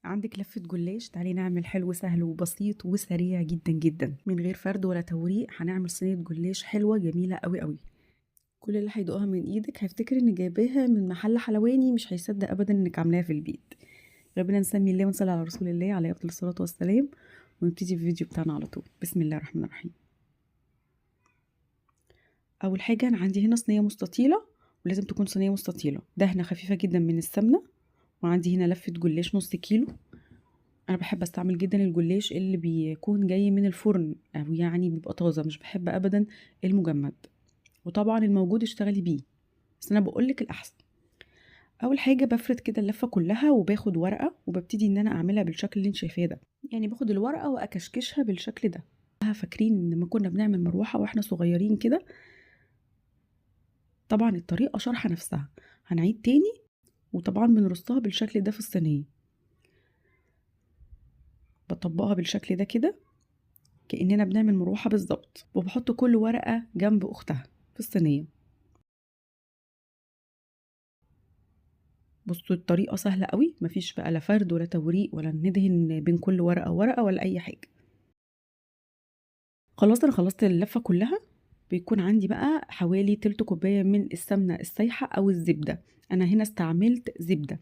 عندك لفة جلاش، تعالي نعمل حلو سهل وبسيط وسريع جدا جدا من غير فرد ولا توريق. هنعمل صينية جلاش حلوة جميلة قوي قوي. كل اللي هيدوقها من ايدك هيفتكر ان جايباها من محل حلواني، مش هيصدق ابدا انك عاملاها في البيت. ربنا نسمي الله ونصلي على رسول الله عليه افضل الصلاة والسلام، ونبتدي الفيديو بتاعنا على طول. بسم الله الرحمن الرحيم. اول حاجة انا عندي هنا صينية مستطيلة، ولازم تكون صينية مستطيلة، دهنة خفيفة جدا من السمنة. وعندي هنا لفة جلاش نص كيلو. انا بحب استعمل جدا الجلاش اللي بيكون جاي من الفرن، او يعني بيبقى طازه، مش بحب ابدا المجمد. وطبعا الموجود اشتغلي بيه، بس انا بقولك الاحسن. اول حاجه بفرد كده اللفه كلها، وباخد ورقه وببتدي ان انا اعملها بالشكل اللي انت شايفاه ده. يعني باخد الورقه واكشكشها بالشكل ده. فاكرين لما كنا بنعمل مروحه واحنا صغيرين كده؟ طبعا الطريقه شرحه نفسها، هنعيد تاني. وطبعا بنرصها بالشكل ده في الصينيه، بطبقها بالشكل ده كده كأننا بنعمل مروحة بالظبط، وبحط كل ورقة جنب أختها في الصينية. بصوا الطريقة سهلة قوي، مفيش بقى لا فرد ولا توريق ولا ندهن بين كل ورقة ورقة ولا أي حاجة. خلاص أنا خلصت اللفة كلها. بيكون عندي بقى حوالي تلت كوباية من السمنة السايحة أو الزبدة. أنا هنا استعملت زبدة.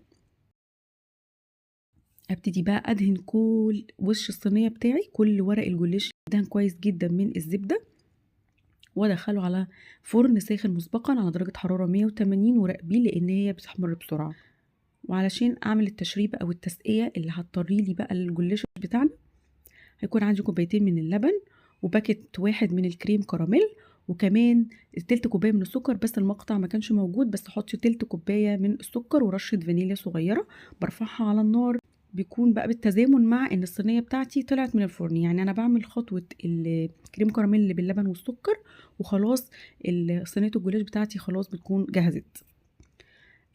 ابتدي بقى أدهن كل وش الصينية بتاعي، كل ورق الجلاش دهن كويس جدا من الزبدة، وادخله على فرن ساخن مسبقا على درجة حرارة 180، وراقبيه لان هي بتحمر بسرعة. وعلشان اعمل التشريبة او التسقية اللي هتطري لي بقى الجلاش بتاعنا، هيكون عندي كوبايتين من اللبن، وباكت واحد من الكريم كراميل، وكمان تلت كوبايه من السكر، بس المقطع ما كانش موجود، بس حطي تلت كوبايه من السكر ورشه فانيليا صغيره. برفعها على النار، بيكون بقى بالتزامن مع ان الصينيه بتاعتي طلعت من الفرن. يعني انا بعمل خطوه الكريم كراميل اللي باللبن والسكر وخلاص، صينيه الجلاش بتاعتي خلاص بتكون جهزت.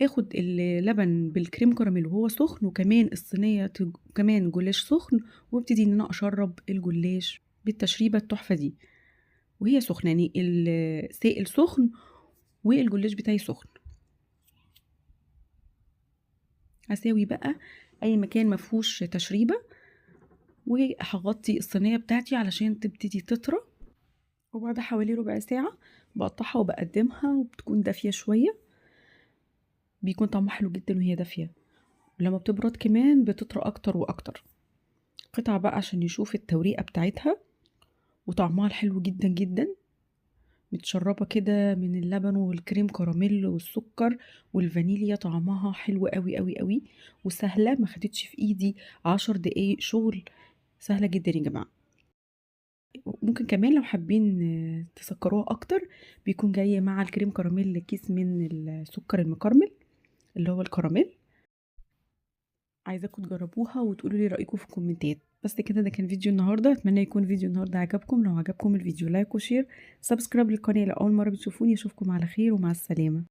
اخد اللبن بالكريم كراميل وهو سخن، وكمان الصينيه كمان جلاش سخن، وابتدي ان انا اشرب الجلاش بالتشريبه التحفه دي وهي سخنه. يعني السائل سخن والجلاش بتاعي سخن. هساوي بقى اي مكان مفهوش تشريبه، وهغطي الصينيه بتاعتي علشان تبتدي تطرى. وبعد حوالي ربع ساعه بقطعها وبقدمها، وبتكون دافيه شويه، بيكون طعمها حلو جدا وهي دافيه. ولما بتبرد كمان بتطرى اكتر واكتر. قطع بقى عشان يشوف التوريقه بتاعتها، وطعمها الحلو جدا جدا، متشربة كده من اللبن والكريم كراميل والسكر والفانيليا. طعمها حلو قوي قوي قوي، وسهلة، ما خدتش في ايدي 10 دقايق شغل. سهلة جدا يا جماعة. ممكن كمان لو حابين تسكروها اكتر، بيكون جاي مع الكريم كراميل كيس من السكر المكرمل اللي هو الكراميل. عايزاكم تجربوها وتقولوا لي رأيكم في الكومنتات. بس كده، ده كان فيديو النهارده. اتمنى يكون فيديو النهارده عجبكم. لو عجبكم الفيديو لايك وشير، سبسكرايب للقناه لأول مرة بتشوفوني. اشوفكم على خير ومع السلامة.